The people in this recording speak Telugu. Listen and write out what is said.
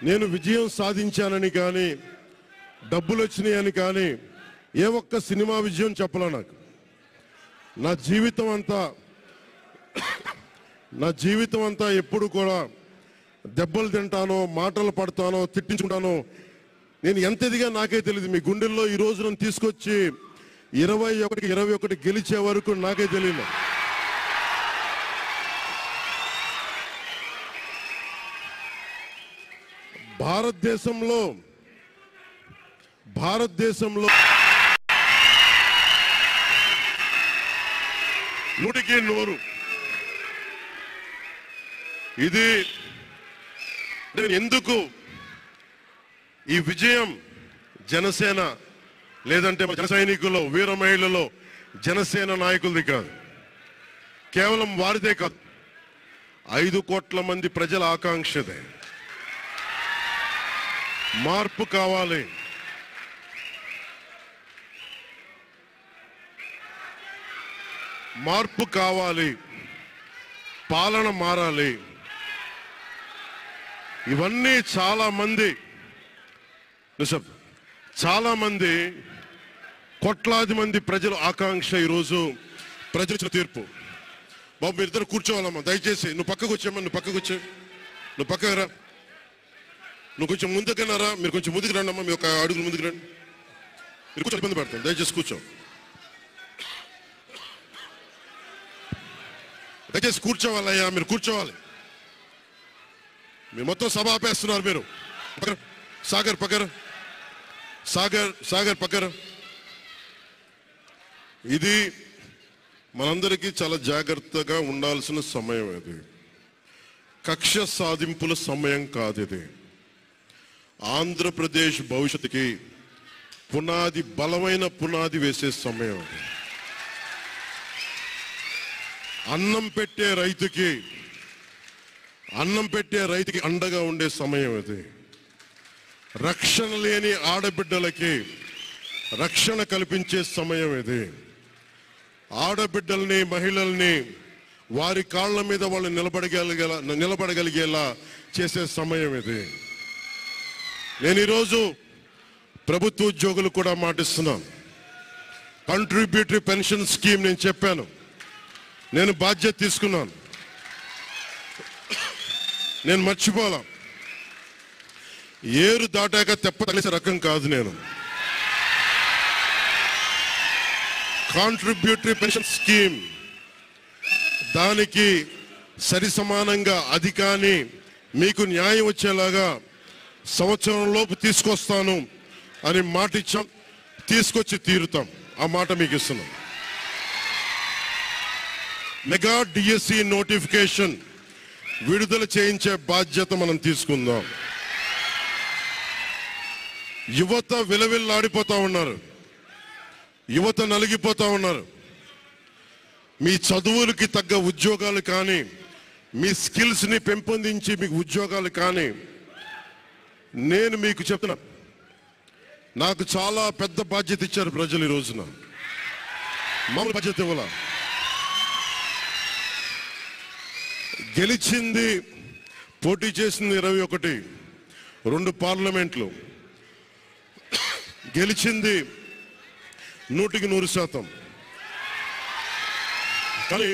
నేను విజయం సాధించానని కానీ డబ్బులు వచ్చినాయని కానీ ఏ ఒక్క సినిమా విజయం చెప్పలా. నాకు నా జీవితం అంతా ఎప్పుడు కూడా దెబ్బలు తింటానో, మాటలు పడతానో, తిట్టించుకుంటానో. నేను ఎంత ఎదిగా నాకే తెలియదు. మీ గుండెల్లో ఈ రోజు నన్ను తీసుకొచ్చి 21 గెలిచే వరకు నాకే తెలియదు. భారతదేశంలో నూటికి నూరు ఇది. ఎందుకు ఈ విజయం జనసేన లేదంటే జన సైనికులు, వీర మహిళలో జనసేన నాయకులది కాదు, కేవలం వారిదే కాదు, 5 కోట్ల మంది ప్రజల ఆకాంక్షదే. మార్పు కావాలి. మార్పు కావాలి, పాలన మారాలి. ఇవన్నీ చాలా మంది కోట్లాది మంది ప్రజల ఆకాంక్ష. ఈరోజు ప్రజల తీర్పు. బాబు మీరిద్దరు కూర్చోవాలమ్మా, దయచేసి. నువ్వు పక్కకు వచ్చామ్మా, నువ్వు పక్కకు రా. నువ్వు కొంచెం ముందుకన్నారా, మీరు కొంచెం ముందుకు రండి అమ్మా, మీ ఒక అడుగులు ముందుకు రండి. మీరు కూర్చొని ఇబ్బంది పడతాను, దయచేసి కూర్చో. దయచేసి కూర్చోవాలయ్యా, మీరు కూర్చోవాలి. మీరు మొత్తం సభ ఆపేస్తున్నారు. మీరు సాగర్ పక్కర. ఇది మనందరికీ చాలా జాగ్రత్తగా ఉండాల్సిన సమయం. ఇది కక్ష సాధింపుల సమయం కాదు. ఇది ఆంధ్రప్రదేశ్ భవిష్యత్తుకి బలమైన పునాది వేసే సమయం. అది అన్నం పెట్టే రైతుకి అండగా ఉండే సమయం. ఇది రక్షణ లేని ఆడబిడ్డలకి రక్షణ కల్పించే సమయం. ఇది ఆడబిడ్డల్ని, మహిళల్ని వారి కాళ్ళ మీద వాళ్ళు నిలబడగలిగేలా చేసే సమయం. ఇది నేను ఈరోజు ప్రభుత్వ ఉద్యోగులు కూడా మాటిస్తున్నాను. కంట్రిబ్యూటరీ పెన్షన్ స్కీమ్ నేను చెప్పాను, నేను బాధ్యత తీసుకున్నాను, నేను మర్చిపోలా. ఏరు దాటాక తెప్ప తగిసే రకం కాదు నేను. కాంట్రిబ్యూటరీ పెన్షన్ స్కీమ్ దానికి సరి సమానంగా అది కానీ మీకు న్యాయం వచ్చేలాగా సంవత్సరం లోపు తీసుకొస్తాను అని మాట ఇచ్చాం. తీసుకొచ్చి తీరుతాం. ఆ మాట మీకు ఇస్తున్నాం. మెగా డిఎస్సి నోటిఫికేషన్ విడుదల చేయించే బాధ్యత మనం తీసుకుందాం. యువత విలవిల్లాడిపోతా ఉన్నారు, యువత నలిగిపోతా ఉన్నారు. మీ చదువులకి తగ్గ ఉద్యోగాలు కానీ, మీ స్కిల్స్ని పెంపొందించి మీకు ఉద్యోగాలు కానీ, నేను మీకు చెప్తున్నా, నాకు చాలా పెద్ద బాధ్యత ఇచ్చారు ప్రజలు. ఈ రోజున మామూలు బాధ్యత ఇవ్వాల. గెలిచింది, పోటీ చేసింది 21, 2 పార్లమెంట్లు గెలిచింది 100% కానీ